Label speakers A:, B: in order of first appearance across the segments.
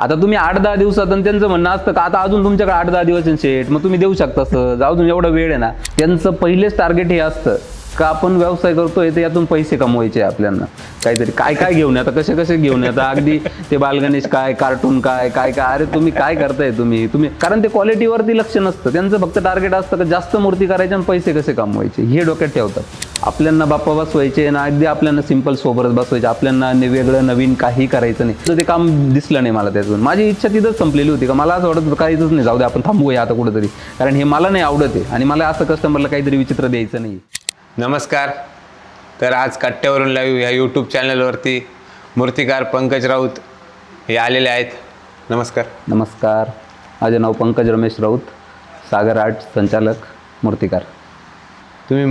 A: आता तुम्ही 8-10 दिवसात आणि त्यांचं म्हणणं असतं का आता अजून तुमच्याकडे 8-10 दिवस शेट, मग तुम्ही देऊ शकता सहज, अजून एवढा वेळ आहे ना. त्यांचं पहिलेच टार्गेट हे असतं का आपण व्यवसाय करतोय तर यातून पैसे कमवायचे आपल्याला. काहीतरी काय काय घेऊन येतात, कसे कसे घेऊन येतात, अगदी ते बालगणेश काय, कार्टून काय काय काय, अरे तुम्ही काय करताय तुम्ही. कारण ते क्वालिटीवरती लक्ष नसतं, त्यांचं फक्त टार्गेट असतं का जास्त मूर्ती करायचे आणि पैसे कसे कमवायचे हे डोक्यात ठेवतात. आपल्यांना बाप्पा बसवायचे ना, अगदी आपल्याला सिंपल सोबतच बसवायचे, आपल्याला वेगळं नवीन काही करायचं नाही. तर ते काम दिसलं नाही मला त्यातून. माझी इच्छा तिथंच संपलेली होती का मला असं वाटत होतं काहीच नाही, जाऊ दे आपण थांबूया आता कुठंतरी, कारण हे मला नाही आवडत आहे आणि मला असं कस्टमरला काहीतरी विचित्र द्यायचं नाही.
B: नमस्कार. तर आज कट्ट्यावरून लाईव्ह ह्या यूट्यूब चॅनलवरती मूर्तिकार पंकज राऊत हे आलेले आहेत. नमस्कार.
A: नमस्कार, माझे नाव पंकज रमेश राऊत, सागर आर्ट संचालक, मूर्तिकार.
B: तुम्ही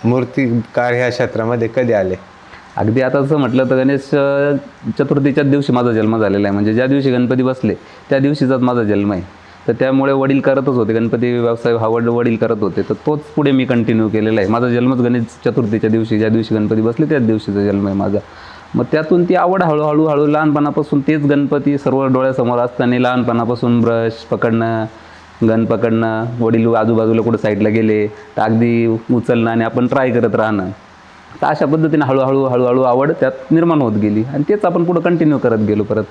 B: मूर्तिकार ह्या क्षेत्रामध्ये कधी आले?
A: अगदी आता असं म्हटलं तर गणेश चतुर्थीच्याच दिवशी माझा जन्म झालेला आहे. म्हणजे ज्या दिवशी गणपती बसले त्या दिवशीचाच माझा जन्म आहे. तर त्यामुळे वडील करतच होते, गणपती व्यवसाय हा वडील करत होते, तर तोच पुढे मी कंटिन्यू केलेला आहे. माझा जन्मच गणेश चतुर्थीच्या दिवशी, ज्या दिवशी गणपती बसले त्याच दिवशीचा जन्म आहे माझा. मग त्यातून ती आवड हळूहळू लहानपणापासून तेच गणपती सर्व डोळ्यासमोर असताना लहानपणापासून ब्रश पकडणं, गण पकडणं, वडील आजूबाजूला कुठं साईडला गेले तर अगदी उचलणं आणि आपण ट्राय करत राहणं. तर अशा पद्धतीने हळूहळू आवड त्यात निर्माण होत गेली आणि तेच आपण पुढं कंटिन्यू करत गेलो. परत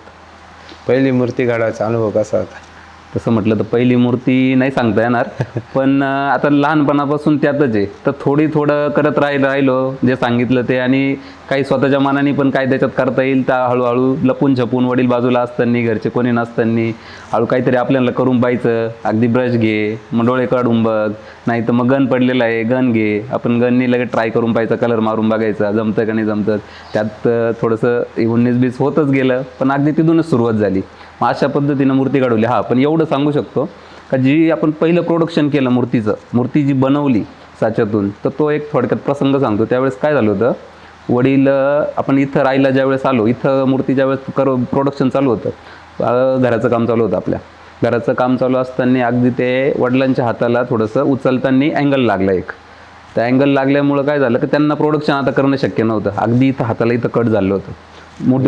B: पहिली मूर्ती काढायचा अनुभव कसा होता?
A: तसं म्हटलं तर पहिली मूर्ती नाही सांगता येणार, पण आता लहानपणापासून त्यातच आहे. तर थोडं करत राहिलो जे सांगितलं ते, आणि काही स्वतःच्या मनाने पण काय त्याच्यात करता येईल तर हळूहळू लपून छपून, वडील बाजूला असताना, घरचे कोणी नसताना हळू काहीतरी आपल्याला करून पाहायचं. अगदी ब्रश घे, मग डोळे काढून बघ, नाही तर मग गन पडलेला आहे गन घे, आपण गननी लगेच ट्राय करून पाहायचं, कलर मारून बघायचा जमतं का नाही जमतं. त्यात थोडंसं 19-20 होतच गेलं, पण अगदी तिथूनच सुरुवात झाली. मग अशा पद्धतीनं मूर्ती काढवली. हां, पण एवढं सांगू शकतो का जी आपण पहिलं प्रोडक्शन केलं मूर्ती जी बनवली साच्यातून, तर तो एक थोडक्यात प्रसंग सांगतो. त्यावेळेस काय झालं होतं, वडील आपण इथं राहायला ज्यावेळेस आलो, इथं मूर्ती ज्यावेळेस प्रोडक्शन चालू होतं, घराचं काम चालू होतं, आपल्या घराचं काम चालू असताना अगदी ते वडिलांच्या हाताला थोडंसं उचलताना अँगल लागला एक. त्या अँगल लागल्यामुळं काय झालं की त्यांना प्रोडक्शन आता करणं शक्य नव्हतं. अगदी इथं हाताला इथं कट झालं होतं,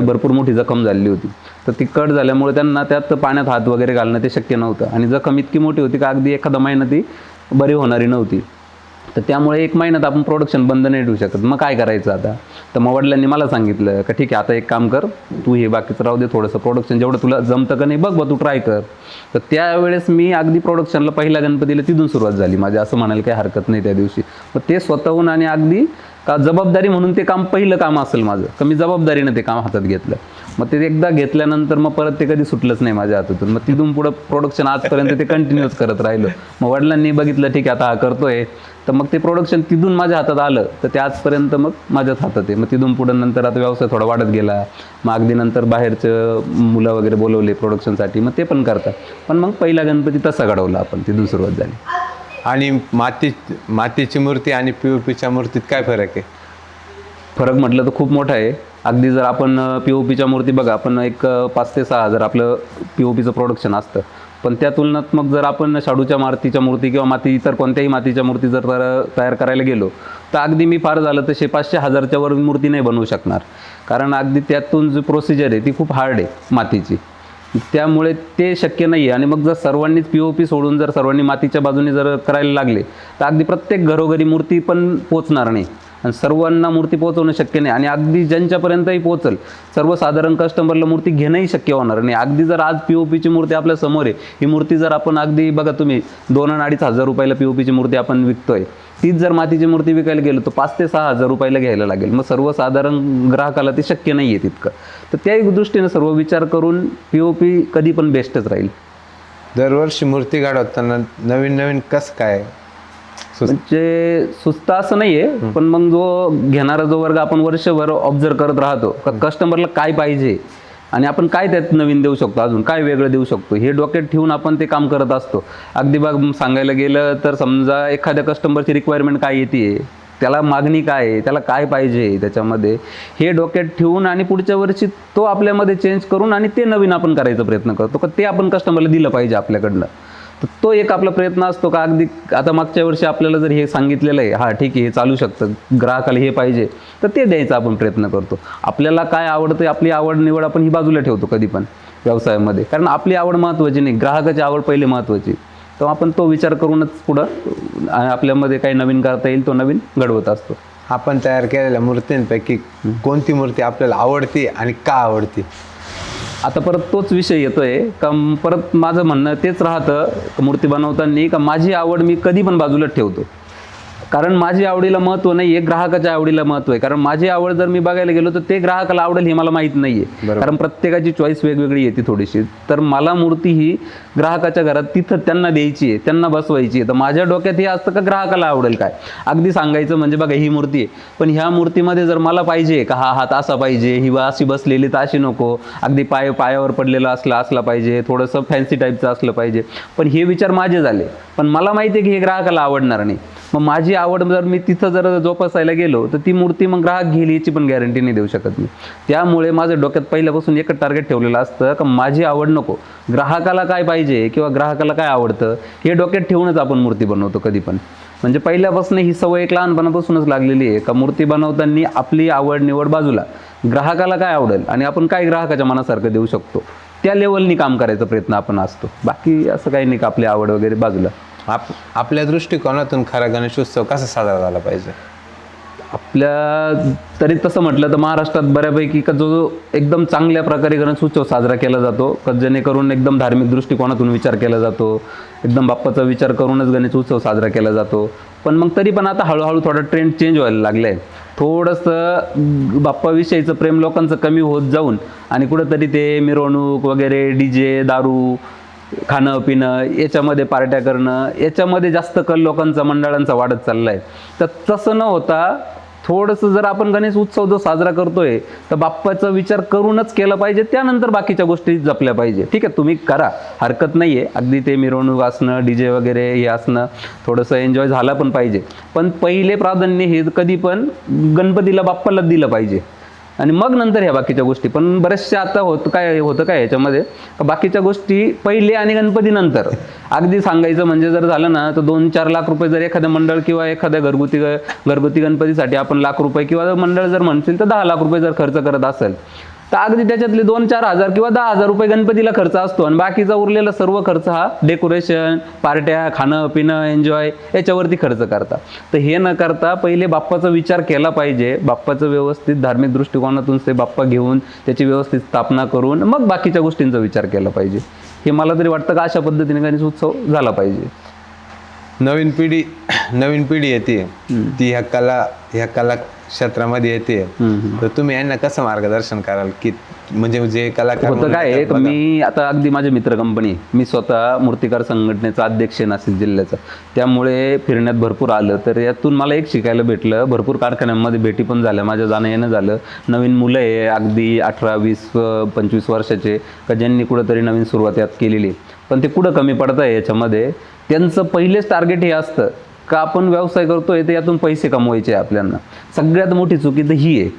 A: भरपूर मोठी जखम झालेली होती. तर ती कट झाल्यामुळे त्यांना त्यात पाण्यात हात वगैरे घालणं ते शक्य नव्हतं, आणि जखम इतकी मोठी होती का अगदी एखादा महिना ती बरी होणारी नव्हती. तर त्यामुळे 1 महिन्यात आपण प्रोडक्शन बंद नाही ठेवू शकत. मग काय करायचं आता? तर मग वडिलांनी मला सांगितलं का ठीक आहे, आता एक काम कर, तू हे बाकीचं राहू दे, थोडंसं प्रोडक्शन जेवढं तुला जमतं का नाही बघ तू ट्राय कर. तर त्यावेळेस मी अगदी प्रोडक्शनला पहिल्या गणपतीला तिथून सुरुवात झाली माझी, असं म्हणायला काही हरकत नाही त्या दिवशी. मग ते स्वतःहून आणि अगदी का जबाबदारी म्हणून ते काम पहिलं काम असेल माझं, का मी जबाबदारीनं ते काम हातात घेतलं. मग ते एकदा घेतल्यानंतर मग परत ते कधी सुटलंच नाही माझ्या हातातून. मग तिथून पुढं प्रोडक्शन आजपर्यंत ते कंटिन्यूच करत राहिलो. मग वडिलांनी बघितलं ठीक आहे आता हा करतोय, तर मग ते प्रोडक्शन तिथून माझ्या हातात आलं, तर ते आजपर्यंत मग माझ्याच हातात आहे. मग तिथून पुढं नंतर आता व्यवसाय थोडा वाढत गेला. मग अगदी नंतर बाहेरचं मुलं वगैरे बोलवले प्रोडक्शनसाठी, मग ते पण करतात. पण मग पहिला गणपती तसा घडवला आपण, तिथून सुरुवात झाली.
B: आणि मातीची मूर्ती आणि POPच्या मूर्तीत काय फरक आहे?
A: फरक म्हटलं तर खूप मोठा आहे. अगदी जर आपण POPच्या मूर्ती बघा, आपण एक 5 ते 6 हजार आपलं POPचं प्रोडक्शन असतं, पण त्या तुलनात मग जर आपण शाडूच्या मातीच्या मूर्ती किंवा इतर कोणत्याही मातीच्या मूर्ती जर तयार करायला गेलो तर अगदी मी फार झालं तर 500-1000च्या वर मूर्ती नाही बनवू शकणार. कारण अगदी त्यातून जी प्रोसिजर आहे ती खूप हार्ड आहे मातीची, त्यामुळे ते शक्य नाही आहे. आणि मग जर सर्वांनीच POP सोडून जर सर्वांनी मातीच्या बाजूने जर करायला लागले तर अगदी प्रत्येक घरोघरी मूर्ती पण पोचणार नाही, आणि सर्वांना मूर्ती पोहोचवणं शक्य नाही. आणि अगदी ज्यांच्यापर्यंतही पोहोचल सर्वसाधारण कस्टमरला मूर्ती घेणंही शक्य होणार नाही. अगदी जर आज POPची मूर्ती आपल्या समोर आहे, ही मूर्ती जर आपण अगदी बघा तुम्ही 2-2.5 हजार रुपयाला POPची मूर्ती आपण विकतोय, तीच जर मातीची मूर्ती विकायला गेलो तर 5 ते 6 हजार रुपयाला घ्यायला लागेल. मग सर्वसाधारण ग्राहकाला ते शक्य नाही आहे तितकं. तर त्याही दृष्टीने सर्व विचार करून POP कधी पण बेस्टच राहील.
B: दरवर्षी मूर्ती काढवताना नवीन कसं काय?
A: म्हणजे सुस्त असं नाही आहे, पण मग जो घेणारा जो वर्ग आपण वर्षभर ऑब्झर्व करत राहतो का कस्टमरला काय पाहिजे आणि आपण काय त्यात नवीन देऊ शकतो, अजून काय वेगळं देऊ शकतो, हे डोक्यात ठेवून आपण ते काम करत असतो. अगदी बघ सांगायला गेलं तर समजा एखाद्या कस्टमरची रिक्वायरमेंट काय येते, त्याला मागणी काय आहे, त्याला काय पाहिजे त्याच्यामध्ये, हे डोक्यात ठेवून आणि पुढच्या वर्षी तो आपल्यामध्ये चेंज करून आणि ते नवीन आपण करायचा प्रयत्न करतो का ते आपण कस्टमरला दिलं पाहिजे आपल्याकडनं. तर तो एक आपला प्रयत्न असतो का अगदी आता मागच्या वर्षी आपल्याला जर हे सांगितलेलं आहे, हां ठीक आहे हे चालू शकतं, ग्राहकाला हे पाहिजे, तर ते द्यायचा आपण प्रयत्न करतो. आपल्याला काय आवडतं, आपली आवड निवड आपण ही बाजूला ठेवतो कधी पण, व्यवसायामध्ये, कारण आपली आवड महत्त्वाची नाही, ग्राहकाची आवड पहिले महत्त्वाची. तर आपण तो विचार करूनच पुढं आपल्यामध्ये काही नवीन करता येईल तो नवीन घडवत असतो.
B: आपण तयार केलेल्या मूर्तींपैकी कोणती मूर्ती आपल्याला आवडते आणि का आवडते?
A: आता परत तोच विषय येतोय का परत माझं म्हणणं तेच राहतं मूर्ती बनवताना का माझी आवड मी कधी पण बाजूलाच ठेवतो. कारण माझी आवडीला महत्त्व नाही आहे, ग्राहकाच्या आवडीला महत्त्व आहे. कारण माझी आवड जर मी बघायला गेलो तर ते ग्राहकाला आवडेल हे मला माहीत नाही आहे, कारण प्रत्येकाची चॉईस वेगवेगळी येते थोडीशी. तर मला मूर्ती ही ग्राहकाच्या घरात तिथं त्यांना द्यायची आहे, त्यांना बसवायची आहे. तर माझ्या डोक्यात हे असतं का ग्राहकाला आवडेल काय. अगदी सांगायचं म्हणजे बघा ही मूर्ती आहे, पण ह्या मूर्तीमध्ये जर मला पाहिजे का हा हात असा पाहिजे, ही अशी बसलेली तर अशी नको, अगदी पायावर पडलेलं असला पाहिजे, थोडंसं फॅन्सी टाईपचं असलं पाहिजे. पण हे विचार माझे झाले, पण मला माहिती आहे की हे ग्राहकाला आवडणार नाही. मग माझी आवड जर मी तिथं जर जोपासायला गेलो तर ती मूर्ती मग ग्राहक घेईल याची पण गॅरंटी नाही देऊ शकत मी. त्यामुळे माझं डोक्यात पहिल्यापासून एकच टार्गेट ठेवलेलं असतं का माझी आवड नको, ग्राहकाला काय पाहिजे किंवा ग्राहकाला काय आवडतं हे डोक्यात ठेवूनच आपण मूर्ती बनवतो कधी पण. म्हणजे पहिल्यापासून ही सवय एक लहानपणापासूनच लागलेली आहे का मूर्ती बनवताना आपली आवड निवड बाजूला, ग्राहकाला काय आवडेल आणि आपण काय ग्राहकाच्या मनासारखं देऊ शकतो त्या लेवलनी काम करायचा प्रयत्न आपण असतो. बाकी असं काही नाही का आपली आवड वगैरे बाजूला.
B: आपल्या दृष्टिकोनातून खरा गणेशोत्सव कसा साजरा झाला पाहिजे?
A: आपल्या तरी तसं म्हटलं तर महाराष्ट्रात बऱ्यापैकी का जो एकदम चांगल्या प्रकारे गणेशोत्सव साजरा केला जातो का जेणेकरून एकदम धार्मिक दृष्टिकोनातून विचार केला जातो, एकदम बाप्पाचा विचार करूनच गणेशोत्सव साजरा केला जातो. पण मग तरी पण आता हळूहळू थोडा ट्रेंड चेंज व्हायला लागला आहे. थोडंसं बाप्पाविषयीचं प्रेम लोकांचं कमी होत जाऊन आणि कुठंतरी ते मिरवणूक वगैरे DJ दारू खाणं पिणं याच्यामध्ये पार्ट्या करणं याच्यामध्ये जास्त कल लोकांचा मंडळांचा वाढत चालला आहे. तर तसं न होता थोडंसं जर आपण गणेश उत्सव जो साजरा करतोय तर बाप्पाचा विचार करूनच केला पाहिजे, त्यानंतर बाकीच्या गोष्टी जपल्या पाहिजे. ठीक आहे तुम्ही करा, हरकत नाही आहे, अगदी ते मिरवणूक असणं DJ वगैरे हे असणं थोडंसं एन्जॉय झाला पण पाहिजे. पण पहिले प्राधान्य हे कधी पण गणपतीला बाप्पालाच दिलं पाहिजे आणि मग नंतर ह्या बाकीच्या गोष्टी. पण बरेचशा आता होतं काय याच्यामध्ये बाकीच्या गोष्टी पहिले आणि गणपती नंतर. अगदी सांगायचं म्हणजे जर झालं ना तर 2-4 लाख रुपये जर एखाद्या मंडळ किंवा एखाद्या घरगुती गणपतीसाठी आपण लाख रुपये किंवा मंडळ जर म्हणतील तर 10 लाख रुपये जर खर्च करत असेल तर अगदी त्याच्यातले 2-4 हजार किंवा 10,000 रुपये गणपतीला खर्च असतो आणि बाकीचा उरलेला सर्व खर्च हा डेकोरेशन, पार्ट्या, खाणं पिणं, एन्जॉय याच्यावरती खर्च करता. तर हे न करता पहिले बाप्पाचा विचार केला पाहिजे, बाप्पाचं व्यवस्थित धार्मिक दृष्टिकोनातून ते बाप्पा घेऊन त्याची व्यवस्थित स्थापना करून मग बाकीच्या गोष्टींचा विचार केला पाहिजे. हे मला तरी वाटतं का अशा पद्धतीने गणेश उत्सव झाला पाहिजे.
B: नवीन पिढी येते ती ह्या कला क्षेत्रामध्ये येते, तर तुम्ही यांना कसं मार्गदर्शन कराल की म्हणजे जे कलाकार
A: होतं काय आहे मी आता अगदी माझे मित्र कंपनी, मी स्वतः मूर्तिकार संघटनेचा अध्यक्ष आहे नाशिक जिल्ह्याचा, त्यामुळे फिरण्यात भरपूर आलं. तर यातून मला एक शिकायला भेटलं, भरपूर कारखान्यांमध्ये भेटी पण झाल्या, माझं जाणं येणं झालं. नवीन मुलं आहे अगदी 18, 20, 25 वर्षाचे का ज्यांनी कुठंतरी नवीन सुरुवात यात केलेली, पण ते कुठं कमी पडत आहे याच्यामध्ये. त्यांचं पहिलेच टार्गेट हे असतं का आपण व्यवसाय करतोय तर यातून पैसे कमवायचे आपल्याला. सगळ्यात मोठी चुकी तर ही आहे,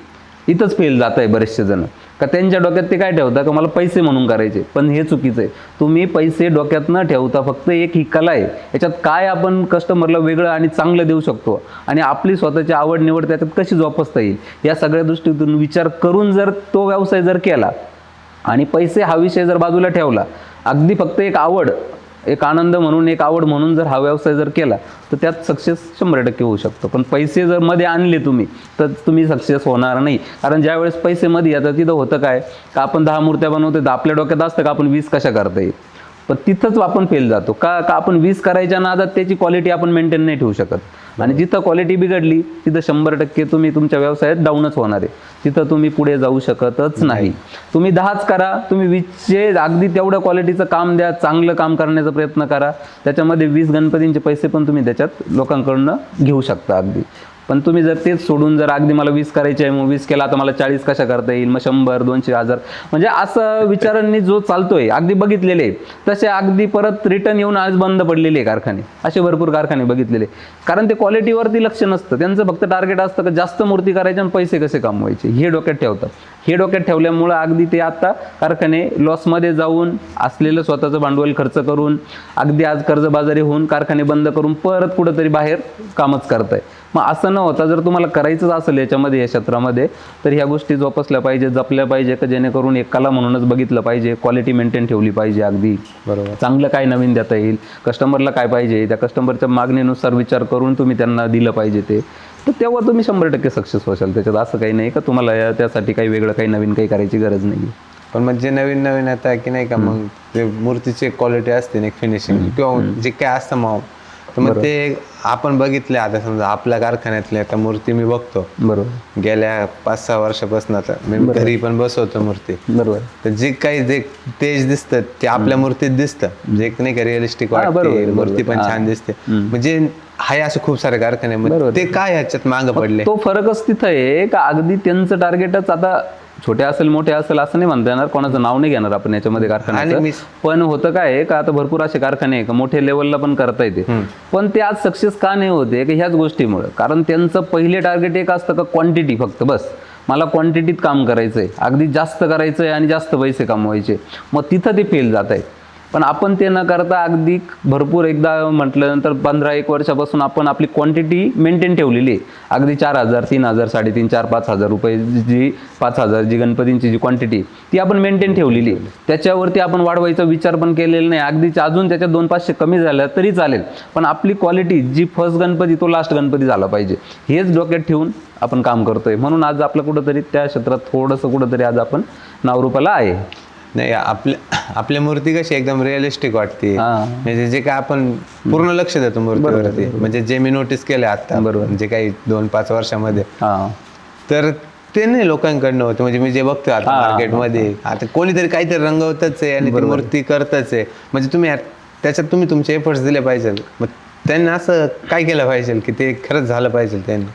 A: इथंच फेल जात आहे बरेचसे जण का त्यांच्या डोक्यात ते काय ठेवतात का मला पैसे म्हणून करायचे, पण हे चुकीचं आहे. तुम्ही पैसे डोक्यात न ठेवता फक्त एक ही कला आहे, याच्यात काय आपण कस्टमरला वेगळं आणि चांगलं देऊ शकतो आणि आपली स्वतःची आवड निवड त्याच्यात कशी जोपासता येईल या सगळ्या दृष्टीतून विचार करून जर तो व्यवसाय जर केला आणि पैसे हा विषय जर बाजूला ठेवला, अगदी फक्त एक आवड, एक आनंद म्हणून, एक आवड म्हणून जर हा व्यवसाय जर केला तर त्यात सक्सेस 100% होऊ शकतो. पण पैसे जर मध्ये आणले तुम्ही तर तुम्ही सक्सेस होणार नाही. कारण ज्यावेळेस पैसे मध्ये येतात तिथं होतं काय का आपण 10 मूर्त्या बनवतो तर आपल्या डोक्यात असतं का आपण 20 कशा करता येईल, पण तिथंच आपण फेल जातो का आपण 20 करायच्या नादात त्याची क्वालिटी आपण मेंटेन नाही ठेवू शकत. आणि जिथं क्वालिटी बिघडली तिथं 100% तुम्ही तुमच्या व्यवसायात डाऊनच होणार आहे, तिथं तुम्ही पुढे जाऊ शकतच नाही. तुम्ही 10च करा, तुम्ही 20चे अगदी तेवढ्या क्वालिटीचं काम द्या, चांगलं काम करण्याचा प्रयत्न करा, त्याच्यामध्ये 20 गणपतींचे पैसे पण तुम्ही त्याच्यात लोकांकडून घेऊ शकता अगदी. पण तुम्ही जर तेच सोडून जर अगदी मला 20 करायचे आहे मग 20 केला आता मला 40 कशा करता येईल, मग 100, 200, 1000 म्हणजे असं विचारांनी जो चालतोय अगदी बघितलेले तसे अगदी परत रिटर्न येऊन आज बंद पडलेले कारखाने, असे भरपूर कारखाने बघितलेले. कारण ते क्वालिटीवरती लक्ष नसतं, त्यांचं फक्त टार्गेट असतं की जास्त मूर्ती करायच्या आणि पैसे कसे कमवायचे हे डोक्यात ठेवतात. हे डोक्यात ठेवल्यामुळं अगदी ते आता कारखाने लॉसमध्ये जाऊन असलेलं स्वतःचं भांडवल खर्च करून अगदी आज कर्जबाजारी होऊन कारखाने बंद करून परत कुठंतरी बाहेर कामच करताय. मग असं न होता जर तुम्हाला करायचंच असेल याच्यामध्ये, या क्षेत्रामध्ये, तर ह्या गोष्टी जोपासल्या पाहिजे, जपल्या पाहिजे, का जेणेकरून एक कला म्हणूनच बघितलं पाहिजे, क्वालिटी मेंटेन ठेवली पाहिजे. अगदी
B: बरोबर.
A: चांगलं काय नवीन देता येईल, कस्टमरला काय पाहिजे, त्या कस्टमरच्या मागणीनुसार विचार करून तुम्ही त्यांना दिलं पाहिजे ते, तर तेव्हा तुम्ही 100% सक्सेस व्हाल त्याच्यात. असं काही नाही का तुम्हाला त्यासाठी काही वेगळं काही नवीन काही करायची गरज नाही.
B: पण मग जे नवीन नवीन आता की नाही का, मग ते मूर्तीची क्वालिटी असते ना, एक फिनिशिंग किंवा जे काय असतं मग, तर मग ते आपण बघितले. आता समजा आपल्या कारखान्यातली आता मूर्ती मी बघतो,
A: बरोबर,
B: गेल्या 5-6 वर्षापासून आता मी घरी पण बसवतो मूर्ती.
A: बरोबर.
B: तर जे काही जे तेज दिसतं ते आपल्या मूर्तीत दिसतं, जे नाही का रिअलिस्टिक वाटते, मूर्ती पण छान दिसते. म्हणजे हाय असं खूप सारे कारखाने, मग ते काय ह्याच्यात मागं पडले?
A: तो फरकच तिथं आहे का अगदी त्यांचं टार्गेटच, आता छोटे असेल मोठे असेल असं नाही म्हणता येणार, कोणाचं नाव नाही घेणार आपण याच्यामध्ये कारखान्याचं, पण होतं काय आहे का आता भरपूर असे कारखाने आहे का मोठे लेवलला पण करता येते, पण ते आज सक्सेस का नाही होते की ह्याच गोष्टीमुळे. कारण त्यांचं पहिले टार्गेट एक असतं का क्वांटिटी, फक्त बस मला क्वांटिटीत काम करायचंय, अगदी जास्त करायचंय आणि जास्त पैसे कमवायचे, मग तिथं ते फेल जात आहे. पण आपण ते न करता अगदी भरपूर, एकदा म्हटल्यानंतर 15-1 वर्षापासून आपण आपली क्वांटिटी मेंटेन ठेवलेली आहे. अगदी 4,000, 3,000, 3,500, 4,000, 5,000 रुपये जी 5,000 जी गणपतींची जी क्वांटिटी ती आपण मेंटेन ठेवलेली आहे. त्याच्यावरती आपण वाढवायचा विचार पण केलेला नाही. अगदी अजून त्याच्यात 200-500 कमी झाल्या तरी चालेल, पण आपली क्वालिटी जी फर्स्ट गणपती तो लास्ट गणपती झाला पाहिजे, हेच डोक्यात ठेवून आपण काम करतोय. म्हणून आज आपलं कुठंतरी त्या क्षेत्रात थोडंसं कुठंतरी आज आपण नावरूपाला आहे.
B: नाही, आपल्या मूर्ती कशी एकदम रिअलिस्टिक वाटते, म्हणजे जे काय आपण पूर्ण लक्ष देतो मूर्तीवरती. म्हणजे जे मी नोटीस केलं आता, बरोबर, जे काही 2-5 वर्षामध्ये, तर ते नाही लोकांकडनं होतं. म्हणजे मी जे बघतो आता मार्केटमध्ये, आता कोणीतरी काहीतरी रंगवतच आहे आणि ती मूर्ती करतच आहे. म्हणजे तुम्ही त्याच्यात तुम्ही तुमचे एफर्ट्स दिले पाहिजे. मग त्यांना असं काय केलं पाहिजे की ते खरंच झालं पाहिजे त्यांनी?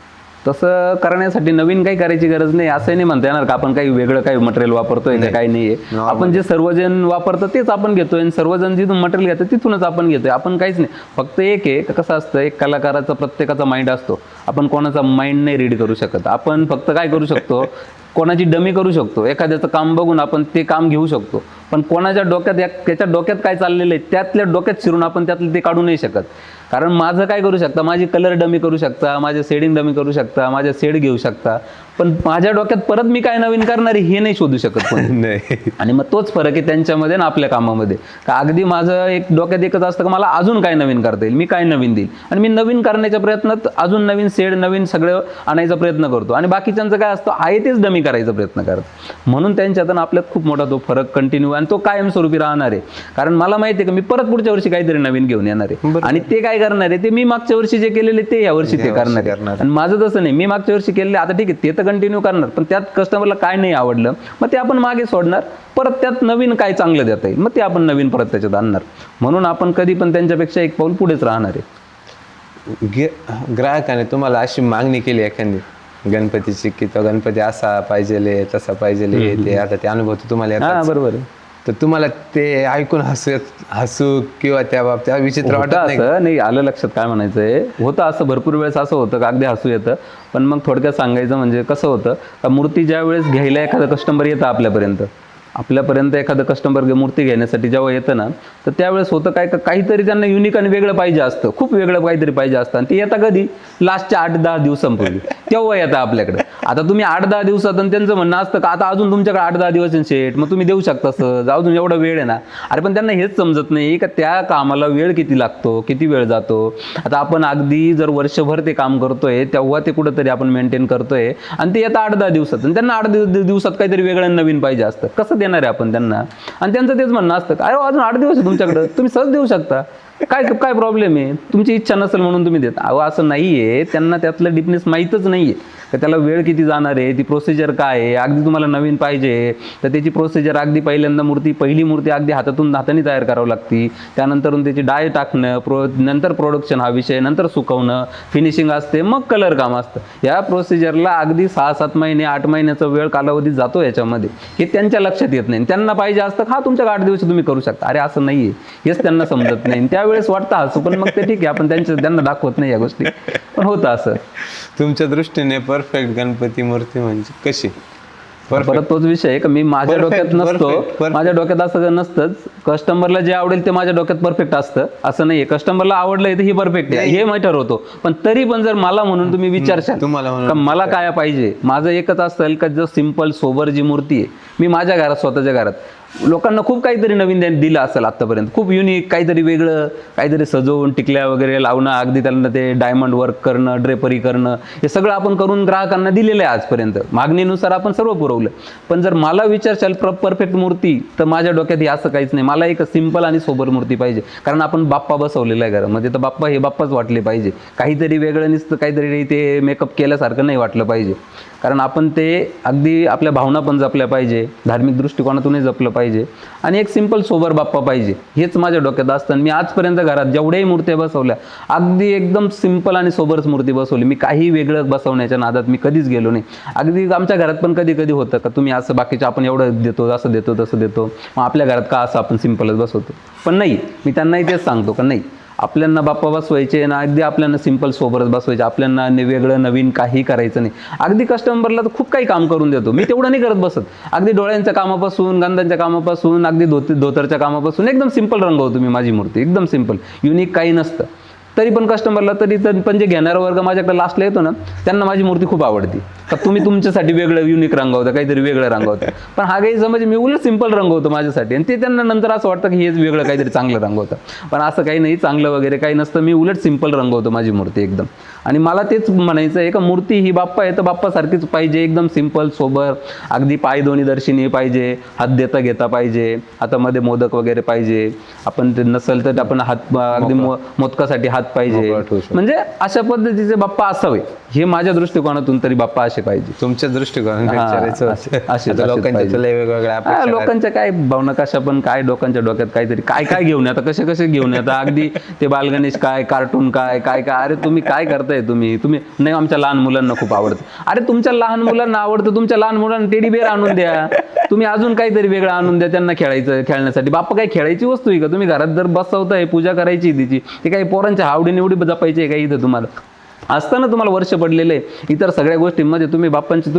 A: तसं करण्यासाठी नवीन काही करायची गरज नाही. असंही नाही म्हणता येणार का आपण काही वेगळं काही मटेरियल वापरतोय का, काही नाहीये. आपण जे सर्वजण वापरतो तेच आपण घेतोय आणि सर्वजण जिथून मटेरियल घेतात तिथूनच आपण घेतोय. आपण काहीच नाही. फक्त एक आहे, कसं असतं, एक कलाकाराचा प्रत्येकाचा माइंड असतो. आपण कोणाचा माइंड नाही रीड करू शकत. आपण फक्त काय करू शकतो, कोणाची डमी करू शकतो. एखाद्याचं काम बघून आपण ते काम घेऊ शकतो, पण कोणाच्या डोक्यात त्याच्या डोक्यात काय चाललेलं आहे त्यातल्या डोक्यात शिरून आपण त्यातलं ते काढू नाही शकत. कारण माझं काय करू शकता, माझी कलर डमी करू शकता, माझे शेडिंग डमी करू शकता, माझ्या शेड घेऊ शकता, पण माझ्या डोक्यात परत मी काय नवीन करणार आहे हे नाही शोधू शकत कोणी. आणि मग तोच फरक आहे त्यांच्यामध्ये ना आपल्या कामामध्ये. का अगदी माझं एक डोक्यात एकच असतं का मला अजून काय नवीन करता येईल, मी काय नवीन देईल, आणि मी नवीन करण्याच्या प्रयत्नात अजून नवीन शेड नवीन सगळं आणायचा प्रयत्न करतो. आणि बाकीच्यांचं काय असतं, आहे तेच डमी करायचा प्रयत्न करतो. म्हणून त्यांच्यात आपल्यात खूप मोठा तो फरक कंटिन्यू, आणि तो कायमस्वरूपी राहणार आहे. कारण मला माहिती आहे की मी परत पुढच्या वर्षी काहीतरी नवीन घेऊन येणार आहे, आणि ते काय करणार आहे, ते मी मागच्या वर्षी जे केलेले ते या वर्षी ते करणार आहे. आणि माझं तसं नाही, मी मागच्या वर्षी केलेले आता ठीक आहे ते तर कंटिन्यू करणार, पण त्यात कस्टमरला काय नाही आवडलं मग ते आपण मागे सोडणार, परत त्यात नवीन काय चांगलं देता येईल मग ते आपण नवीन परत त्याच्यात आणणार. म्हणून आपण कधी पण त्यांच्यापेक्षा एक पाऊल पुढेच राहणार आहे.
B: ग्राहकाने तुम्हाला अशी मागणी केली एखादी गणपतीची की तो गणपती असा पाहिजे तसा पाहिजे, ते आता ते अनुभव तुम्हाला येतात, बरोबर आहे, तर तुम्हाला ते ऐकून हसू किंवा त्या बाबतीत विचित्र वाटत
A: नाही? आलं लक्षात काय म्हणायचंय, होतं असं भरपूर वेळेस असं होतं का अगदी हसू येतं. पण मग थोडक्यात सांगायचं म्हणजे कसं होतं का, मूर्ती ज्या वेळेस घ्यायला एखादा कस्टमर येतं आपल्यापर्यंत एखादं कस्टमर मूर्ती घेण्यासाठी जेव्हा येतं ना, तर त्यावेळेस होतं काय, काहीतरी त्यांना युनिक आणि वेगळं पाहिजे असतं, खूप वेगळं काहीतरी पाहिजे असतं. आणि ते येतं कधी, लास्टच्या 8-10 दिवसांपूर्वी तेव्हा येतं आपल्याकडे. आता तुम्ही 8-10 दिवसात, आणि त्यांचं म्हणणं असतं का आता अजून तुमच्याकडे 8-10 दिवस शेट, मग तुम्ही देऊ शकता सहज, अजून एवढा वेळ आहे ना. अरे पण त्यांना हेच समजत नाही का त्या कामाला वेळ किती लागतो, किती वेळ जातो. आता आपण अगदी जर वर्षभर ते काम करतोय तेव्हा ते कुठंतरी आपण मेंटेन करतोय, आणि ते येतं 8-10 दिवसात, आणि त्यांना 8 दिवसात काहीतरी वेगळं नवीन पाहिजे असतं. कसं देणार आहे आपण त्यांना? आणि त्यांचं तेच म्हणणं असतं अरे अजून 8 दिवस आहे तुमच्याकडे, तुम्ही सहज देऊ शकता, काय प्रॉब्लेम आहे, तुमची इच्छा नसेल म्हणून तुम्ही देता. अहो असं नाहीये, त्यांना त्यातलं डीपनेस माहीतच नाहीये का त्याला वेळ किती जाणार आहे, ती प्रोसिजर काय आहे. अगदी तुम्हाला नवीन पाहिजे तर त्याची प्रोसिजर अगदी पहिल्यांदा पहिली मूर्ती अगदी हाताने तयार करावं लागते, त्यानंतरून त्याची डाय टाकणं, नंतर प्रोडक्शन हा विषय, नंतर सुकवणं, फिनिशिंग असते, मग कलर काम असतं. या प्रोसिजरला अगदी 6-7 महिने 8 महिन्याचा वेळ कालावधी जातो याच्यामध्ये. हे त्यांच्या लक्षात येत नाही. त्यांना पाहिजे असतं हा तुमच्या 8 दिवस तुम्ही करू शकता. अरे असं नाहीये, हेच त्यांना समजत नाही. त्यावेळेस वाटतं असं, पण मग ते ठीक आहे, आपण त्यांना दाखवत नाही या गोष्टी, पण होतं असं.
B: तुमच्या दृष्टीने परफेक्ट गणपती मूर्ती म्हणजे कशी?
A: परत तोच विषय आहे का मी माझ्या डोक्यात नसतो, माझ्या डोक्यात असं नसतंच. कस्टमरला जे आवडेल ते माझ्या डोक्यात परफेक्ट असतं असं नाहीये. कस्टमरला आवडलं तर ही परफेक्ट आहे हे मॅटर होतो. पण तरी पण जर मला म्हणून तुम्ही विचारशाल का मला काय पाहिजे, माझं एकच असतं का जो सिंपल सोबर जी मूर्ती आहे मी माझ्या घरात स्वतःच्या घरात लोकांना खूप काहीतरी नवीन दिलं असेल आतापर्यंत, खूप युनिक काहीतरी वेगळं काहीतरी सजवून टिकल्या वगैरे लावणं, अगदी त्यांना ते डायमंड वर्क करणं, ड्रेपरी करणं, हे सगळं आपण करून ग्राहकांना दिलेलं आहे आजपर्यंत. मागणीनुसार आपण सर्व पुरवलं. पण जर मला विचारशाल परफेक्ट मूर्ती तर माझ्या डोक्यात हे असं काहीच नाही. मला एक सिंपल आणि सोबर मूर्ती पाहिजे. कारण आपण बाप्पा बसवलेला आहे घरामध्ये, तर बाप्पा हे बाप्पाच वाटले पाहिजे. काहीतरी वेगळं नसतं, काहीतरी ते मेकअप केल्यासारखं नाही वाटलं पाहिजे. कारण आपण ते अगदी आपल्या भावना पण जपल्या पाहिजे, धार्मिक दृष्टिकोनातूनही जपलं पाहिजे आणि एक सिंपल सोबर बाप्पा पाहिजे हेच माझ्या डोक्यात असतं. मी आजपर्यंत घरात जेवढ्याही मूर्त्या बसवल्या अगदी एकदम सिंपल आणि सोबरच मूर्ती बसवली. मी काही वेगळं बसवण्याच्या नादात मी कधीच गेलो नाही. अगदी आमच्या घरात पण कधी कधी होतं का तुम्ही असं बाकीचं आपण एवढं देतो, असं देतो, तसं देतो, मग आपल्या घरात का असं आपण सिंपलच बसवतो. पण नाही, मी त्यांनाही तेच सांगतो का नाही, आपल्यांना बाप्पा बसवायचे ना, अगदी आपल्याला सिंपल सोबरच बसवायचे, आपल्याला वेगळं नवीन काही करायचं नाही. अगदी कस्टमरला तर खूप काही काम करून देतो, मी तेवढं नाही करत बसत. अगदी डोळ्यांच्या कामापासून, गंधांच्या कामापासून, अगदी धोतरच्या कामापासून एकदम सिंपल रंगवतो मी माझी मूर्ती, एकदम सिंपल, युनिक काही नसतं. तरी पण कस्टमरला पण जे घेणारा वर्ग माझ्याकडे लास्टला येतो ना त्यांना माझी मूर्ती खूप आवडते. तर तुम्ही तुमच्यासाठी वेगळं युनिक रंगवता, काहीतरी वेगळं रंगवता. पण हा काही समज मी उलट सिंपल रंगवतो माझ्यासाठी आणि ते त्यांना नंतर असं वाटतं की हेच वेगळं काहीतरी चांगलं रंगवतं. पण असं काही नाही, चांगलं वगैरे काही नसतं. मी उलट सिंपल रंगवतो माझी मूर्ती एकदम. आणि मला तेच म्हणायचं आहे का मूर्ती ही बाप्पा आहे तर बाप्पासारखीच पाहिजे, एकदम सिंपल सोबर, अगदी पाय दोन्ही दर्शनी पाहिजे, हात देता घेता पाहिजे, हातामध्ये मोदक वगैरे पाहिजे, आपण ते नसेल तर आपण हात अगदी मोदकासाठी हात पाहिजे. म्हणजे अशा पद्धतीचे बाप्पा असावे हे माझ्या दृष्टिकोनातून तरी बाप्पा असे पाहिजे.
B: तुमच्या दृष्टिकोनातून
A: लोकांच्या काय भावना कशा पण काय लोकांच्या डोक्यात काहीतरी काय काय घेऊन आता कसे घेऊन येतात, अगदी ते बालगणेश काय, कार्टून काय काय काय. अरे तुम्ही काय करताय, तुम्ही नाही आमच्या लहान मुलांना खूप आवडतं. अरे तुमच्या लहान मुलांना आवडतं, तुमच्या लहान मुलांना टेडी बेअर आणून द्या, तुम्ही अजून काहीतरी वेगळं आणून द्या त्यांना खेळण्यासाठी. बाप्पा काही खेळायची वस्तू आहे का, तुम्ही घरात जर बसवताय पूजा करायची तिची, ते काही पोरांच्या आवडी निवडी जपायची आहे का इथं तुम्हाला असताना तुम्हाला वर्ष पडलेले इतर सगळ्या गोष्टींमध्ये तुम्ही बाप्पांची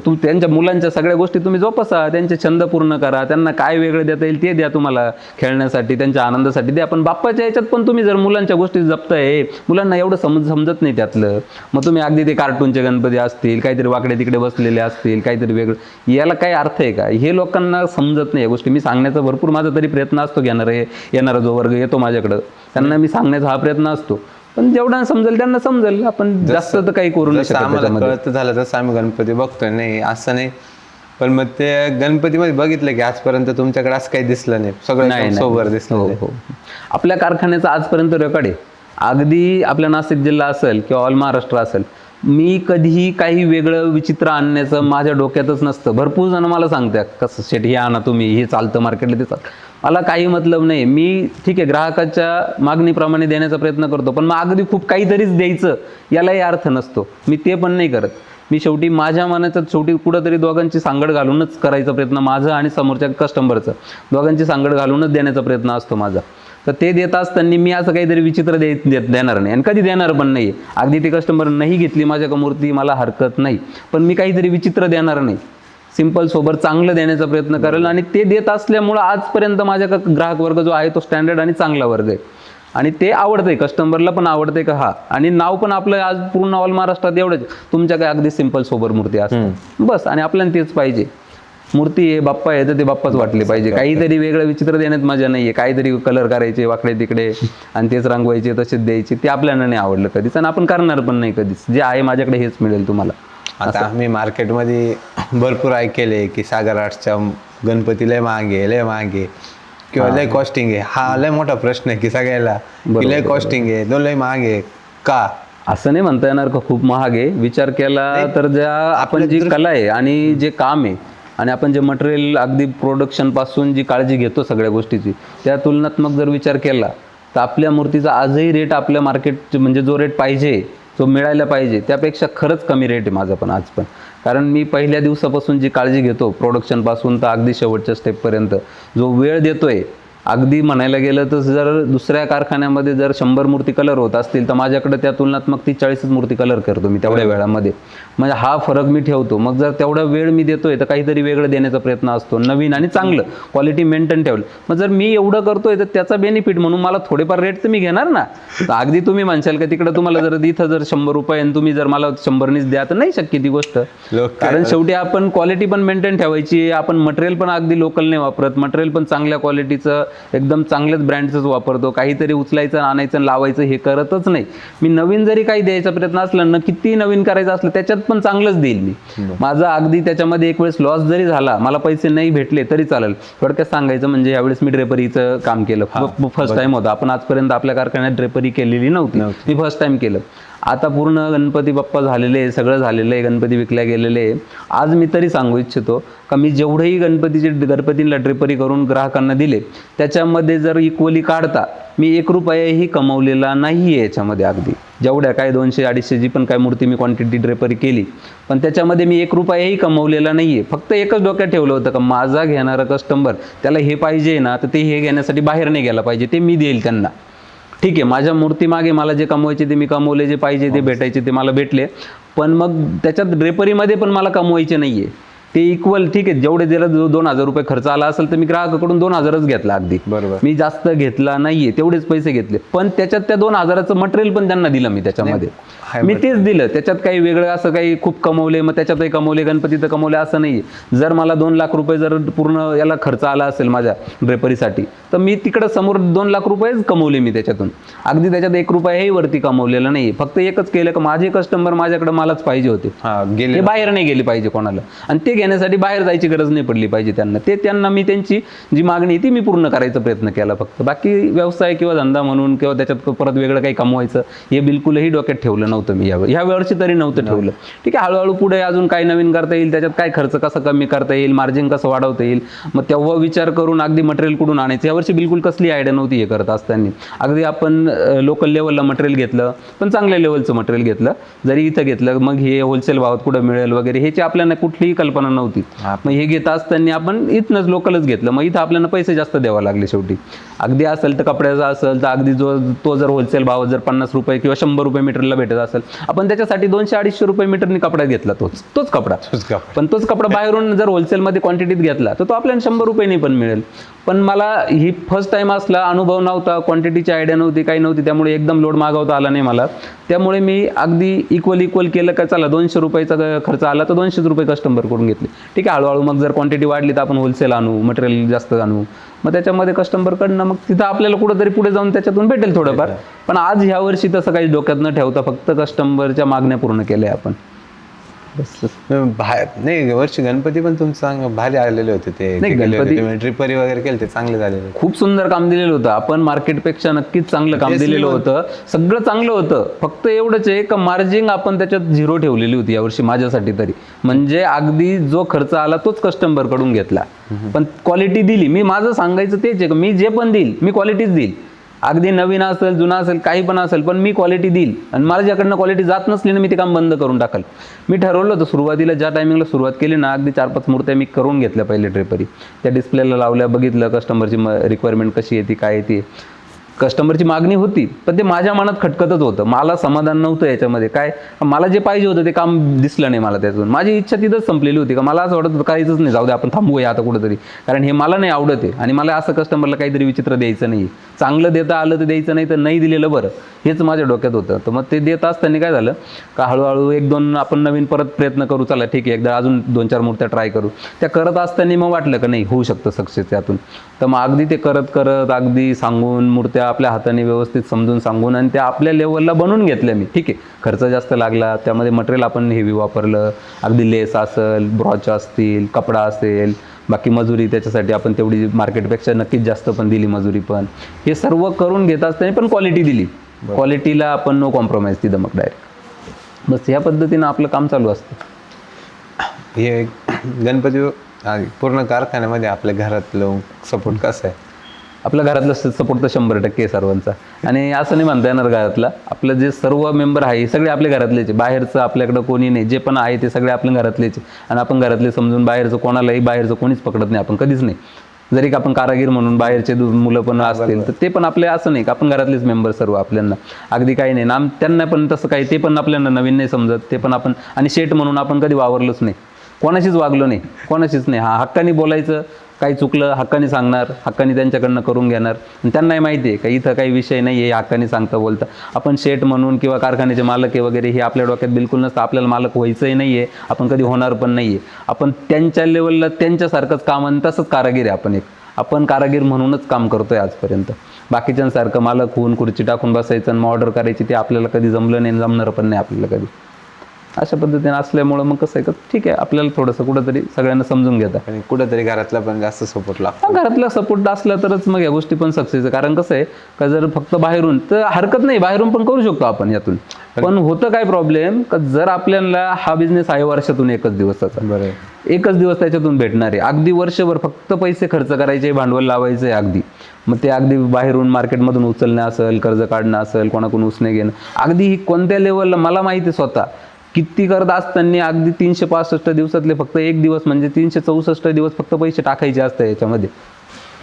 A: त्यांच्या मुलांच्या सगळ्या गोष्टी तुम्ही जोपासा, त्यांचे छंद पूर्ण करा, त्यांना काय वेगळं देता येईल ते द्या, तुम्हाला खेळण्यासाठी त्यांच्या आनंदासाठी द्या. पण बाप्पाच्या याच्यात पण तुम्ही जर मुलांच्या गोष्टी जपताय, मुलांना एवढं समजत नाही त्यातलं, मग तुम्ही अगदी ते कार्टूनचे गणपती असतील, काहीतरी वाकडे तिकडे बसलेले असतील, काहीतरी वेगळं, याला काय अर्थ आहे का, हे लोकांना समजत नाही या गोष्टी. मी सांगण्याचा भरपूर माझा तरी प्रयत्न असतो, येणारा जो वर्ग येतो माझ्याकडं त्यांना मी सांगण्याचा हा प्रयत्न असतो. पण जेवढा समजेल त्यांना समजेल, आपण जास्त तर काही करू नाही शकत.
B: झालं तसं आम्ही गणपती बघतोय, नाही असं नाही. पण मग ते गणपतीमध्ये बघितलं की आजपर्यंत तुमच्याकडे असं काही दिसलं नाही, सगळं सोबर दिसलं.
A: हो, आपल्या कारखान्याचा आजपर्यंत रेकॉर्ड आहे. अगदी आपल्या नाशिक जिल्हा असेल किंवा ऑल महाराष्ट्र असेल, मी कधीही काही वेगळं विचित्र आणण्याचं माझ्या डोक्यातच नसतं. भरपूर जण मला सांगतात कसं शेट हे आणा तुम्ही, हे चालतं मार्केटला, ते चालतं. मला काही मतलब नाही. मी ठीक आहे ग्राहकाच्या मागणीप्रमाणे देण्याचा प्रयत्न करतो, पण मग अगदी खूप काहीतरीच द्यायचं यालाही अर्थ नसतो. मी ते पण नाही करत. मी शेवटी माझ्या मनाचं शेवटी कुठंतरी दोघांची सांगड घालूनच करायचा प्रयत्न, माझं आणि समोरच्या कस्टमरचं दोघांची सांगड घालूनच देण्याचा प्रयत्न असतो माझा. तर ते देत असताना मी असं काहीतरी विचित्र देणार नाही आणि कधी देणार पण नाही. अगदी ते कस्टमर नाही घेतली माझ्या मूर्ती मला हरकत नाही, पण मी काहीतरी विचित्र देणार नाही. सिंपल सोबर चांगलं देण्याचा प्रयत्न करेल आणि ते देत असल्यामुळं आजपर्यंत माझ्या ग्राहक वर्ग जो आहे तो स्टँडर्ड आणि चांगला वर्ग आहे आणि ते आवडतंय, कस्टमरला पण आवडतंय का हा. आणि नाव पण आपलं आज पूर्ण ऑल महाराष्ट्रात एवढंच, तुमच्या काय अगदी सिंपल सोबर मूर्ती असते बस. आणि आपल्याला तेच पाहिजे. मूर्ती आहे बाप्पा आहे तर ते बाप्पाच वाटले पाहिजे. काहीतरी वेगळं विचित्र देण्यात मजा नाहीये. काहीतरी कलर करायचे वाकडे तिकडे आणि तेच रंगवायचे तसेच द्यायचे, ते आपल्याला नाही आवडलं कधीच आणि आपण करणार पण नाही कधीच. जे आहे माझ्याकडे हेच मिळेल तुम्हाला.
B: आता आम्ही मार्केटमध्ये भरपूर ऐकले की सागर आर्ट्सच्या गणपती लय महागे किंवा लय कॉस्टिंग आहे. हा लय मोठा प्रश्न आहे की सगळ्याला, लय कॉस्टिंग आहे, तो लय महागे का.
A: असं नाही म्हणता येणार का खूप महाग आहे. विचार केला तर ज्या आपण जी कला आहे आणि जे काम आहे आणि आपण जे मटेरियल अगदी प्रोडक्शन पासून जी काळजी घेतो सगळ्या गोष्टीची, त्या तुलनात्मक जर विचार केला तर आपल्या मूर्तीचा आजही रेट आपल्या मार्केट म्हणजे जो रेट पाहिजे, जो मिळायला पाहिजे त्यापेक्षा खरंच कमी रेट आहे माझा पण आज पण. कारण मी पहिल्या दिवसापासून जी काळजी घेतो प्रोडक्शनपासून तर अगदी शेवटच्या स्टेपपर्यंत जो वेळ देतोय, अगदी म्हणायला गेलं तर जर दुसऱ्या कारखान्यामध्ये जर 100 मूर्ती कलर होत असतील तर माझ्याकडे त्या तुलनात्मक 30-40 मूर्ती कलर करतो मी तेवढ्या वेळामध्ये. म्हणजे हा फरक मी ठेवतो. मग जर तेवढा वेळ मी देतोय तर काहीतरी वेगळं देण्याचा प्रयत्न असतो, नवीन आणि चांगलं क्वालिटी मेंटेन ठेवलं. मग जर मी एवढं करतोय तर त्याचा बेनिफिट म्हणून मला थोडेफार रेट तर मी घेणार ना. तर अगदी तुम्ही म्हणशाल का तिकडे तुम्हाला जर इथं जर 100 रुपये आणि तुम्ही जर मला 100नीच द्या, तर नाही शक्य ती गोष्ट. कारण शेवटी आपण क्वालिटी पण मेंटेन ठेवायची, आपण मटेरियल पण अगदी लोकल नाही वापरत, मटेरियल पण चांगल्या क्वालिटीचं एकदम चांगल्याच ब्रँडचंच वापरतो. काहीतरी उचलायचं आणायचं लावायचं हे करतच नाही. मी नवीन जरी काही द्यायचा प्रयत्न असला ना, किती नवीन करायचं असलं त्याच्यात पण चांगलंच देईल मी. माझा अगदी त्याच्यामध्ये एक वेळेस लॉस जरी झाला, मला पैसे नाही भेटले तरी चालेल. थोडक्यात सांगायचं म्हणजे यावेळेस मी ड्रेपरीचं काम केलं. फर्स्ट टाइम होतं. आपण आजपर्यंत आपल्या कारखान्यात ड्रेपरी केलेली नव्हती. मी फर्स्ट टाइम केलं. आता पूर्ण गणपती बाप्पा झालेले, सगळं झालेलं आहे, गणपती विकल्या गेलेले आहे. आज मी तरी सांगू इच्छितो का मी जेवढेही गणपतींना ड्रेपरी करून ग्राहकांना दिले, त्याच्यामध्ये जर इक्वली काढता मी 1 रुपयाही कमवलेला नाही आहे याच्यामध्ये. अगदी जेवढ्या काय 200-250 जी पण काय मूर्ती मी क्वांटिटी ड्रेपरी केली, पण त्याच्यामध्ये मी 1 रुपयाही कमवलेला नाही आहे. फक्त एकच डोक्यात ठेवलं होतं का माझा घेणारा कस्टमर त्याला हे पाहिजे ना, तर ते हे घेण्यासाठी बाहेर नाही गेला पाहिजे, ते मी देईल त्यांना. ठीक आहे, माझ्या मूर्तीमागे मला जे कमवायचे ते मी कमवले, जे पाहिजे ते भेटायचे ते मला भेटले. पण मग त्याच्यात ड्रेपरीमध्ये पण मला कमवायचे नाही आहे. ते इक्वल ठीक आहे, जेवढे दिला 2,000 रुपये खर्च आला असेल तर मी ग्राहकाकडून 2,000च घेतला. अगदी
B: बरोबर,
A: मी जास्त घेतला नाहीये, तेवढेच पैसे घेतले. पण त्याच्यात त्या 2,000चं मटेरियल पण त्यांना दिलं मी. त्याच्यामध्ये मी तेच दिलं. त्याच्यात काही वेगळं असं काही खूप कमवले मग त्याच्यातही कमवले, गणपतीत कमवले असं नाही. जर मला 2 लाख रुपये जर पूर्ण याला खर्च आला असेल माझ्या ड्रेपरीसाठी, तर मी तिकडं समोर 2 लाख रुपयेच कमवले मी त्याच्यातून. अगदी त्याच्यात 1 रुपयाही वरती कमवलेला नाही. फक्त एकच केलं की माझे कस्टमर माझ्याकडे मलाच पाहिजे होते, ते बाहेर नाही गेले पाहिजे कोणाला, आणि ते घेण्यासाठी बाहेर जायची गरज नाही पडली पाहिजे त्यांना. ते त्यांना मी त्यांची जी मागणी ती मी पूर्ण करायचा प्रयत्न केला फक्त. बाकी व्यवसाय किंवा धंदा म्हणून किंवा त्याच्यात परत वेगळं काही कमवायचं हे बिलकुलही डोक्यात ठेवलं नव्हतं मी. ह्या वर्षी तरी नव्हतं ठेवलं. ठीक आहे, हळूहळू पुढे अजून काय नवीन करता येईल, त्याच्यात काय खर्च कसा कमी करता येईल, मार्जिन कसं वाढवता येईल, मग तेव्हा विचार करून अगदी मटेरियल कुठून आणायचं. यावर्षी बिलकुल कसली आयडिया नव्हती हे करत असताना. अगदी आपण लोकल लेवलला मटेरियल घेतलं, पण चांगल्या लेवलचं मटेरियल घेतलं. जरी इथं घेतलं मग हे होलसेल भावात कुठं मिळेल वगैरे ह्याची आपल्याला कुठलीही कल्पना नव्हती. मग हे घेत असताना आपण इथनंच लोकलच घेतलं. मग इथं आपल्याला पैसे जास्त द्यावे लागले शेवटी. अगदी असेल तर कपड्याचा असेल तर अगदी तो जर होलसेल भाव जर 50 रुपये किंवा 100 रुपये मीटरला भेटत असेल, आपण त्याच्यासाठी 200-250 रुपये मीटरनी कपडा घेतला. तोच कपडा. पण तोच कपडा बाहेरून जर होलसेलमध्ये क्वांटिटीत घेतला तर तो आपल्याला 100 रुपयांनी पण मिळेल. पण मला ही फर्स्ट टाइम असला, अनुभव नव्हता, क्वांटिटीची आयडिया नव्हती, काही नव्हती, त्यामुळे एकदम लोड मागवता आला नाही मला. त्यामुळे मी अगदी इक्वल केलं का चला 200 रुपयाचा खर्च आला तर 200 रुपये कस्टमरकडून घेतले. ठीक आहे, हळूहळू मग जर क्वांटिटी वाढली तर आपण होलसेल आणू, मटेरियल जास्त आणू, मग त्याच्यामध्ये कस्टमरकडनं मग तिथं आपल्याला कुठंतरी पुढे जाऊन त्याच्यातून भेटेल थोडंफार. पण आज ह्या वर्षी तसं काही डोक्यात न ठेवता फक्त कस्टमरच्या मागण्या पूर्ण केल्या आपण.
B: बाहेर नाही, वर्षी गणपती पण तुमचं भारी आलेले होते. ते गणपती ड्रिपरी वगैरे केले ते चांगले झालेले,
A: खूप सुंदर काम दिलेलं होतं. आपण मार्केटपेक्षा नक्कीच चांगलं काम दिलेलं होतं. सगळं चांगलं होतं. फक्त एवढंच आहे का मार्जिन आपण त्याच्यात 0 ठेवलेली होती यावर्षी माझ्यासाठी तरी. म्हणजे अगदी जो खर्च आला तोच कस्टमरकडून घेतला, पण क्वालिटी दिली. मी माझं सांगायचं तेच आहे, मी जे पण देईल मी क्वालिटीच देईल. अगदी नवीन असेल जुना असेल काही पण असेल, पण मी क्वालिटी देईल. आणि माझ्याकडनं क्वालिटी जात नसली ना मी ते काम बंद करून टाकल. मी ठरवलं होतं सुरुवातीला, ज्या टायमिंगला सुरुवात केली ना, अगदी 4-5 मूर्त्या मी करून घेतल्या पहिले ड्रेपरी. त्या डिस्प्लेला लावल्या, बघितलं कस्टमरची रिक्वायरमेंट कशी येते काय येते. कस्टमरची मागणी होती, पण ते माझ्या मनात खटकतच होतं. मला समाधान नव्हतं याच्यामध्ये. काय मला जे पाहिजे होतं ते काम दिसलं नाही मला त्यातून. माझी इच्छा तिथंच संपलेली होती का मला असं वाटत होतं काहीच नाही, जाऊ दे आपण थांबूया आता कुठंतरी, कारण हे मला नाही आवडत आहे. आणि मला असं कस्टमरला काहीतरी विचित्र द्यायचं नाही. चांगलं देता आलं तर द्यायचं, नाही तर नाही दिलेलं बरं, हेच माझ्या डोक्यात होतं. तर मग ते देत असताना काय झालं का हळूहळू 1-2 आपण नवीन परत प्रयत्न करू, चला ठीक आहे एकदा अजून 2-4 मूर्त्या ट्राय करू. त्या करत असताना मग वाटलं का नाही होऊ शकतं सक्सेस त्यातून. तर मग अगदी ते करत अगदी सांगून मूर्त्या आपल्या हाताने व्यवस्थित समजून सांगून आणि त्या आपल्या लेवलला बनवून घेतल्या मी. ठीक आहे, खर्च जास्त लागला, त्यामध्ये मटेरियल आपण हेवी वापरलं, अगदी लेस असेल, ब्रॉच असतील, कपडा असेल, बाकी मजुरी त्याच्यासाठी आपण तेवढी मार्केटपेक्षा नक्कीच जास्त पण दिली मजुरी. पण हे सर्व करून घेत असताना पण क्वालिटी दिली. क्वालिटीला आपण नो कॉम्प्रोमाइज तिथं मग डायरेक्ट. बस ह्या पद्धतीनं आपलं काम चालू असतं.
B: हे गणपती पूर्ण कारखान्यामध्ये आपल्या घरातलं सपोर्ट कसं आहे?
A: आपल्या घरातलं सपोर्ट तर 100% आहे सर्वांचा. आणि असं नाही म्हणता येणार घरातला, आपलं जे सर्व मेंबर आहे सगळे आपल्या घरातलेच. बाहेरचं आपल्याकडं कोणी नाही, जे पण आहे ते सगळे आपल्या घरातलेच. आणि आपण घरातले समजून बाहेरचं कोणालाही, बाहेरचं कोणीच पकडत नाही आपण कधीच नाही. जरी का आपण कारागीर म्हणून बाहेरचे मुलं पण असतील तर ते पण आपले असं नाही का आपण घरातलेच मेंबर सर्व आपल्याला अगदी काही नाही ना, त्यांना पण तसं काही, ते पण आपल्याला नवीन नाही समजत, ते पण आपण, आणि शेठ म्हणून आपण कधी वावरलोच नाही, कोणाशीच वागलो नाही, कोणाशीच नाही. हक्कानी बोलायचं, काही चुकलं हक्कानी सांगणार, हक्कानी त्यांच्याकडनं करून घेणार, आणि त्यांनाही माहिती आहे का इथं काही विषय नाही आहे, हक्कानी सांगता बोलता. आपण शेठ म्हणून किंवा कारखान्याचे मालक आहे वगैरे हे आपल्या डोक्यात बिलकुल नसतं, आपल्याला मालक व्हायचंही नाही आहे, आपण कधी होणार पण नाही आहे. आपण त्यांच्या लेवलला त्यांच्यासारखंच काम, आणि तसंच कारागीर आहे आपण, आपण कारागीर म्हणूनच काम करतोय आजपर्यंत. बाकीच्यांसारखं मालक होऊन खुर्ची टाकून बसायचं आणि मग ऑर्डर करायची ते आपल्याला कधी जमलं नाही, जमणार पण नाही आपल्याला कधी. अशा पद्धतीने असल्यामुळं मग कसं आहे का ठीक आहे, आपल्याला थोडंसं कुठंतरी सगळ्यांना समजून घेतात,
B: आणि कुठंतरी घरातला पण जास्त सपोर्ट लागतो.
A: घरातला सपोर्ट असला तरच मग या गोष्टी पण सक्सेस आहे. कारण कसं आहे का जर फक्त बाहेरून तर हरकत नाही, बाहेरून पण करू शकतो आपण यातून, पण होतं काय प्रॉब्लेम का जर आपल्याला हा बिझनेस आहे वर्षातून एकच दिवसाचा, बरं एकच दिवस त्याच्यातून भेटणार आहे, अगदी वर्षभर फक्त पैसे खर्च करायचे, भांडवल लावायचं आहे अगदी, मग ते अगदी बाहेरून मार्केटमधून उचलणं असेल, कर्ज काढणं असेल, कोणाकडून उसने घेणं, अगदी ही कोणत्या लेवलला मला माहिती आहे स्वतः किती करत असताना अगदी 365 दिवसातले फक्त एक दिवस म्हणजे 364 दिवस फक्त पैसे टाकायचे असतात याच्यामध्ये,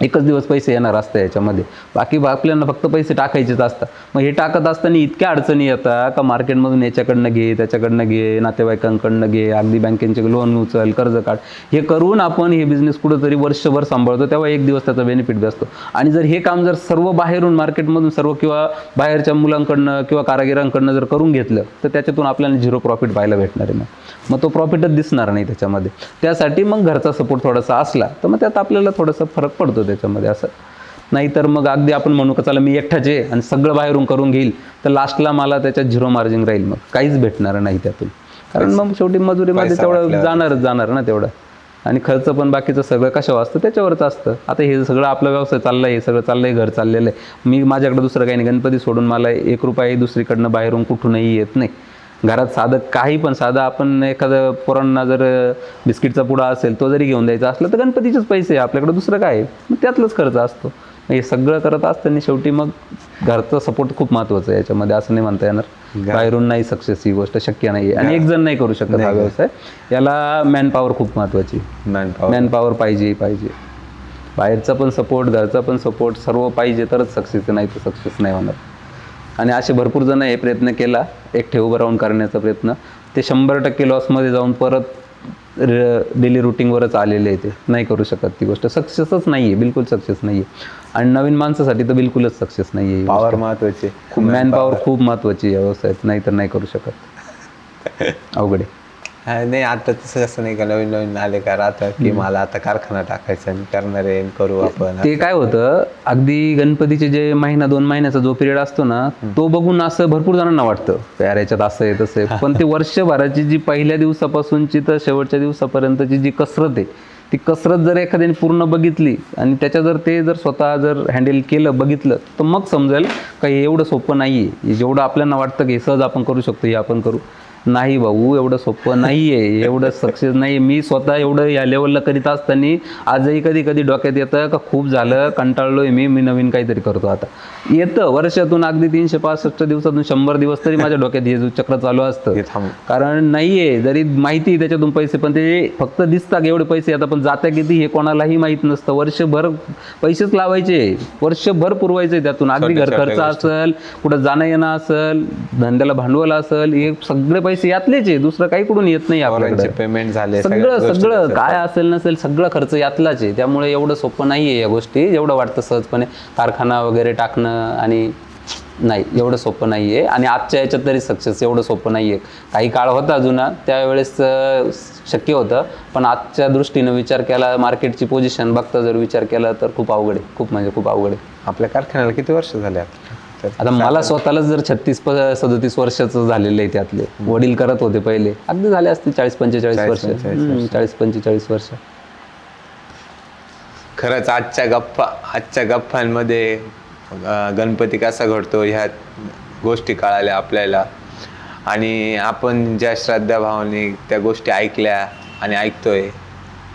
A: एकच दिवस पैसे येणार असतं याच्यामध्ये, बाकी आपल्याला फक्त पैसे टाकायचेच असतात. मग हे टाकत असताना इतक्या अडचणी येतात का मार्केटमधून याच्याकडनं घे, त्याच्याकडनं घे, नातेवाईकांकडनं घे, अगदी बँकेचे लोन उचल, कर्ज काढ, हे करून आपण हे बिझनेस कुठंतरी वर्षभर सांभाळतो, तेव्हा एक दिवस त्याचा बेनिफिट असतो. आणि जर हे काम जर सर्व बाहेरून मार्केटमधून सर्व किंवा बाहेरच्या मुलांकडनं किंवा कारागिरांकडनं जर करून घेतलं तर त्याच्यातून आपल्याला 0 प्रॉफिट पाहायला भेटणार आहे. मग तो प्रॉफिटच दिसणार नाही त्याच्यामध्ये. त्यासाठी मग घरचा सपोर्ट थोडासा असला तर मग त्यात आपल्याला थोडासा फरक पडतो त्याच्यामध्ये. असं नाही तर मग अगदी आपण म्हणू का चला मी एकटाच आहे आणि सगळं बाहेरून करून घेईल तर लास्टला मला त्याच्यात 0 मार्जिन राहील, मग काहीच भेटणार नाही त्यातून. कारण मग शेवटी मजुरीमध्ये तेवढं जाणार ना तेवढं, आणि खर्च पण बाकीचं सगळं कशावर असतं त्याच्यावरच असतं. आता हे सगळं आपला व्यवसाय चालला आहे, हे सगळं चाललंय, घर चाललेलं आहे, मी माझ्याकडे दुसरं काही नाही, गणपती सोडून मला 1 रुपया दुसरीकडनं बाहेरून कुठूनही येत नाही. घरात साधं काही पण साधं आपण एखादं पोरांना जर बिस्किटचा पुडा असेल तो जरी घेऊन द्यायचा असला तर गणपतीचेच पैसे आपल्याकडे, दुसरं काय, मग त्यातलंच खर्च असतो. हे सगळं करत असताना शेवटी मग घरचा सपोर्ट खूप महत्त्वाचा आहे याच्यामध्ये, असं नाही म्हणता येणार. बाहेरून नाही सक्सेस, ही गोष्ट शक्य नाही आहे, आणि एक जण नाही करू शकत हा व्यवसाय. याला मॅनपॉवर खूप महत्त्वाची, मॅनपॉवर पाहिजे. बाहेरचा पण सपोर्ट, घरचा पण सपोर्ट सर्व पाहिजे तरच सक्सेस, नाही तर सक्सेस नाही होणार. आणि असे भरपूर जण हे प्रयत्न केला एकटे उभं राहून करण्याचा प्रयत्न, ते 100% लॉसमध्ये जाऊन परत डेली रुटीनवरच आलेले आहे, ते नाही करू शकत. ती गोष्ट सक्सेसच नाही आहे, बिलकुल सक्सेस नाही आहे. आणि नवीन माणसासाठी तर बिलकुलच सक्सेस नाही आहे.
B: पॉवर महत्त्वाची,
A: खूप मॅनपॉवर खूप महत्त्वाची या व्यवसायात, नाही तर नाही करू शकत, अवघड आहे.
B: नाही आता तसं असं नाही का नवीन आले का राहतं की मला आता कारखाना टाकायचा, मी करणार आहे, करू आपण.
A: ते काय होतं अगदी गणपतीचे जे 1-2 महिन्याचा जो पिरियड असतो ना तो बघून असं भरपूर जणांना वाटतं यार याच्यात असं आहे तसं आहे, पण ते वर्षभराची जी पहिल्या दिवसापासूनची तर शेवटच्या दिवसापर्यंतची जी कसरत आहे, ती कसरत जर एखाद्याने पूर्ण बघितली आणि त्याच्या जर ते जर स्वतः जर हँडल केलं, बघितलं, तर मग समजेल का हे एवढं सोपं नाही आहे. जेवढं आपल्याला वाटतं की सहज आपण करू शकतो, हे आपण करू, नाही भाऊ एवढं सोपं नाही आहे, एवढं सक्सेस नाही. मी स्वतः एवढं या लेवलला करीत असताना आजही कधी डोक्यात येतं का खूप झालं, कंटाळलोय मी नवीन काहीतरी करतो. आता येतं वर्षातून अगदी 365 दिवसातून 100 दिवस तरी माझ्या डोक्यात हे चक्र चालू असतं. कारण नाही आहे, जरी माहिती आहे त्याच्यातून पैसे, पण ते फक्त दिसतात एवढे पैसे येतात, पण जात्या किती हे कोणालाही माहीत नसतं. वर्षभर पैसेच लावायचे, वर्षभर पुरवायचे त्यातून, अगदी घर खर्च असेल, कुठं जाणं येणं असेल, धंद्याला भांडवल असेल, हे सगळे पैसे यातलेच आहे, दुसरं काही कुठून येत नाही आपल्याकडे.
B: पेमेंट झाले,
A: सगळं काय असेल नसेल सगळं खर्च यातलाच आहे. त्यामुळे एवढं सोपं नाही आहे या गोष्टी, एवढं वाटतं सहजपणे कारखाना वगैरे टाकणं, आणि नाही एवढं सोपं नाही आहे. आणि आजच्या याच्यात तरी सक्सेस एवढं सोपं नाही आहे. काही काळ होता जुना त्यावेळेस शक्य होतं, पण आजच्या दृष्टीनं विचार केला, मार्केटची पोझिशन बघता जर विचार केला तर खूप अवघड आहे, खूप म्हणजे खूप अवघड आहे.
B: आपल्या कारखान्याला किती वर्ष झाले?
A: आता मला स्वतःलाच जर 36-37 वर्षाचं झालेलं आहे. त्यातले वडील करत होते पहिले, अगदी झाले असते 40-45 वर्ष, 40-45 वर्ष.
B: खरंच आजच्या गप्पांमध्ये गणपती कसा घडतो ह्या गोष्टी कळाल्या आपल्याला, आणि आपण ज्या श्रद्धाभावाने त्या गोष्टी ऐकल्या आणि ऐकतोय,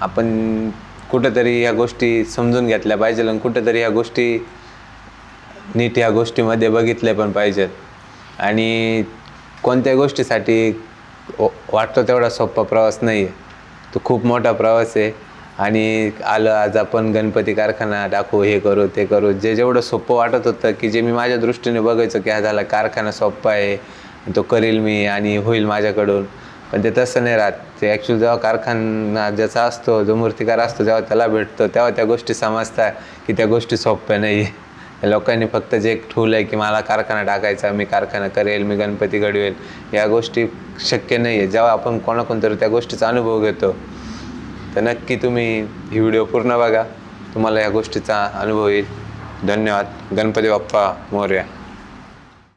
B: आपण कुठंतरी ह्या गोष्टी समजून घेतल्या पाहिजे, आणि कुठंतरी ह्या गोष्टी नीट ह्या गोष्टीमध्ये बघितले पण पाहिजेत. आणि कोणत्या गोष्टीसाठी वाटतो तेवढा सोपा प्रवास नाही आहे, तो खूप मोठा प्रवास आहे. आणि आलं आज आपण गणपती कारखाना टाकू, हे करू ते करू. जेवढं सोपं वाटत होतं की जे मी माझ्या दृष्टीने बघायचो की हा झाला कारखाना सोपा आहे, तो करील मी आणि होईल माझ्याकडून, पण ते तसं नाही राहत. ते ॲक्च्युअली जेव्हा कारखाना ज्याचा असतो, जो मूर्तिकार असतो, जेव्हा त्याला भेटतो तेव्हा त्या गोष्टी समजतात की त्या गोष्टी सोप्या नाही. लोकांनी फक्त जे एक ठेवलं आहे की मला कारखाना टाकायचा, मी कारखाना करेल, मी गणपती घडवेल, या गोष्टी शक्य नाही आहे. जेव्हा आपण कोणाकोणतरी त्या गोष्टीचा अनुभव घेतो तर नक्की तुम्ही ही व्हिडिओ पूर्ण बघा, तुम्हाला या गोष्टीचा अनुभव येईल. धन्यवाद. गणपती बाप्पा मोरया.